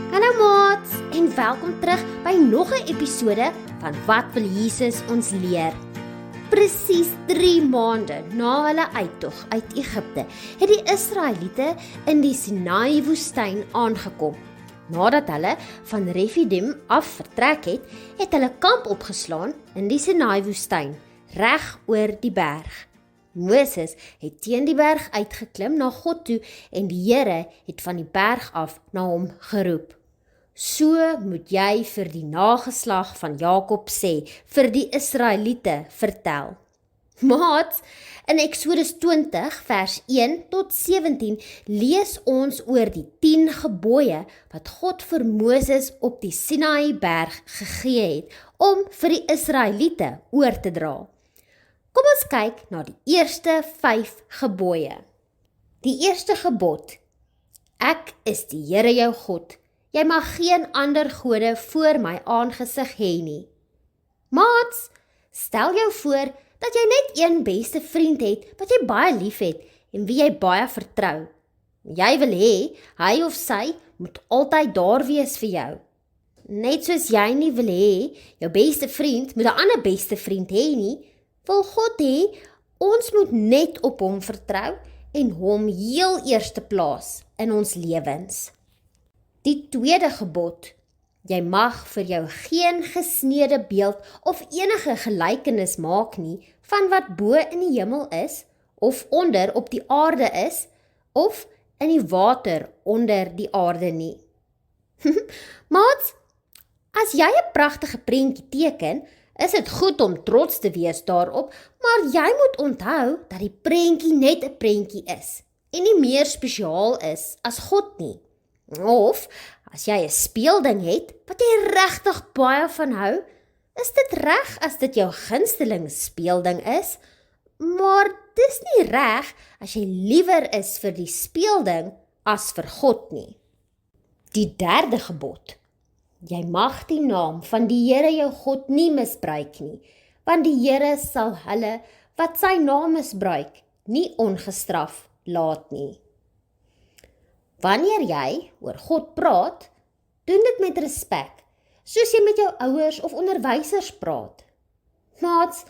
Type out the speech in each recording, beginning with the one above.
Hallo maats en welkom terug by nog 'n episode van Wat wil Jesus ons leer? Presies 3 maande na hulle uittog uit Egipte het die Israeliete in die Sinaï-woestyn aangekom. Nadat hulle van Refidim af vertrek het, het hulle kamp opgeslaan in die Sinaï-woestyn, reg oor die berg. Moses het teen die berg uitgeklim na God toe en die Here het van die berg af na hom geroep. So moet jy vir die nageslag van Jakob sê, vir die Israeliete vertel. Maats, in Eksodus 20 vers 1 tot 17 lees ons oor die 10 gebooie wat God vir Moses op die Sinaï berg gegee het om vir die Israeliete oor te dra. Kom ons kyk na die eerste 5 gebooie. Die eerste gebod: Ek is die Here jou God. Jy mag geen ander gode voor my aangesig hê nie. Maats, stel jou voor dat jy net een beste vriend het wat jy baie lief het en wie jy baie vertrou. Jy wil hê hy of sy moet altyd daar wees vir jou. Net soos jy nie wil hê jou beste vriend moet 'n ander beste vriend hê nie, wil God hê ons moet net op hom vertrou en hom heel eerste plaas in ons lewens. Die tweede gebod: Jy mag vir jou geen gesneede beeld of enige gelykenis maak nie van wat bo in die hemel is, of onder op die aarde is, of in die water onder die aarde nie. Maats, as jy 'n pragtige prentjie teken, is dit goed om trots te wees daarop, maar jy moet onthou dat die prentjie net 'n prentjie is en nie meer spesiaal is as God nie. Of, as jy 'n speelding het wat jy regtig baie van hou, is dit reg as dit jou gunsteling speelding is, maar dis nie reg as jy liewer is vir die speelding as vir God nie. Die derde gebod: Jy mag die naam van die Here jou God nie misbruik nie, want die Here sal hulle wat sy naam misbruik nie ongestraf laat nie. Wanneer jy oor God praat, doen dit met respek, soos jy met jou ouers of onderwysers praat. Maats,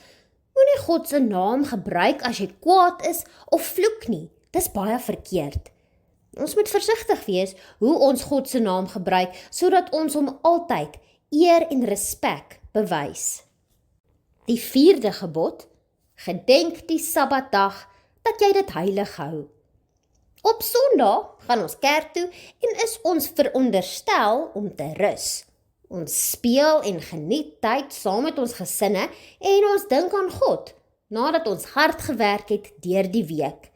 moenie God se naam gebruik as jy kwaad is of vloek nie, dis baie verkeerd. Ons moet versigtig wees hoe ons God se naam gebruik, sodat ons hom altyd eer en respek bewys. Die vierde gebod: Gedenk die Sabbatdag dat jy dit heilig hou. Op Sondag gaan ons kerk toe en is ons veronderstel om te rus. Ons speel en geniet tyd saam met ons gesinne en ons dink aan God, nadat ons hard gewerk het deur die week.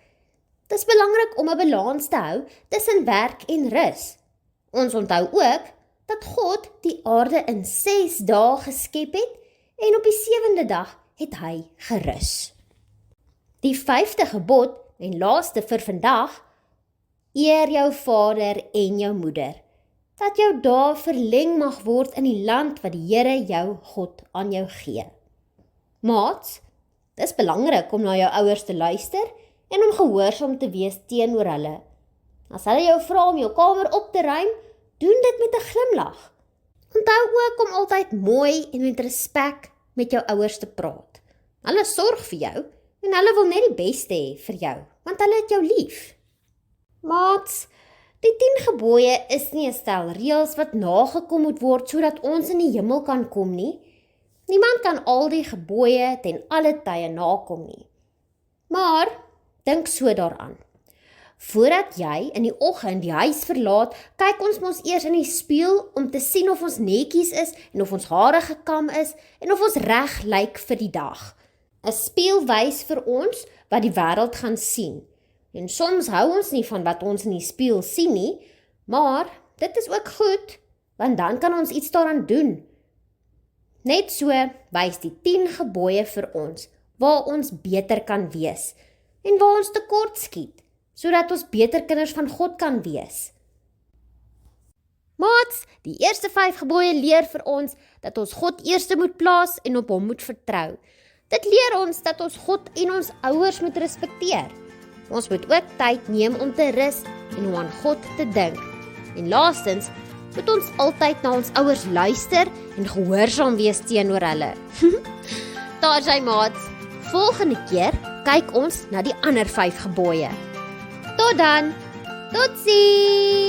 Dit is belangrik om 'n balans te hou tussen werk en rus. Ons onthou ook dat God die aarde in 6 dae geskep het en op die 7de dag het hy gerus. Die 5de gebod en laaste vir vandag: Eer jou vader en jou moeder, dat jou dae verleng mag word in die land wat die Here jou God aan jou gee. Maats, dis belangrik om na jou ouers te luister en om gehoorsaam te wees teenoor hulle. As hulle jou vra om jou kamer op te ruim, doen dit met 'n glimlag. Onthou ook om altyd mooi en met respek met jou ouers te praat. Hulle sorg vir jou en hulle wil net die beste hê vir jou, want hulle het jou lief. Maats, die 10 gebooie is nie 'n stel reëls wat nagekom moet word sodat ons in die hemel kan kom nie. Niemand kan al die gebooie ten alle tye nakom nie. Maar dink so daaraan. Voordat jy in die oggend die huis verlaat, kyk ons mos eers in die spieël om te sien of ons netjies is en of ons hare gekam is en of ons reg lyk vir die dag. 'n Spieël wys vir ons wat die wêreld gaan sien. En soms hou ons nie van wat ons in die spieël sien nie, maar dit is ook goed, want dan kan ons iets daaraan doen. Net so wys die 10 gebooie vir ons waar ons beter kan wees en waar ons tekort skiet, sodat ons beter kinders van God kan wees. Maats, die eerste 5 gebooie leer vir ons dat ons God eerste moet plaas en op hom moet vertrou. Dit leer ons dat ons God en ons ouers moet respekteer. Ons moet ook tyd neem om te rus en om aan God te dink. En laastens, moet ons altyd na ons ouers luister en gehoorsaam wees teenoor hulle. Daar sy maats, volgende keer kyk ons na die ander 5 gebooie. Tot dan, totsiens!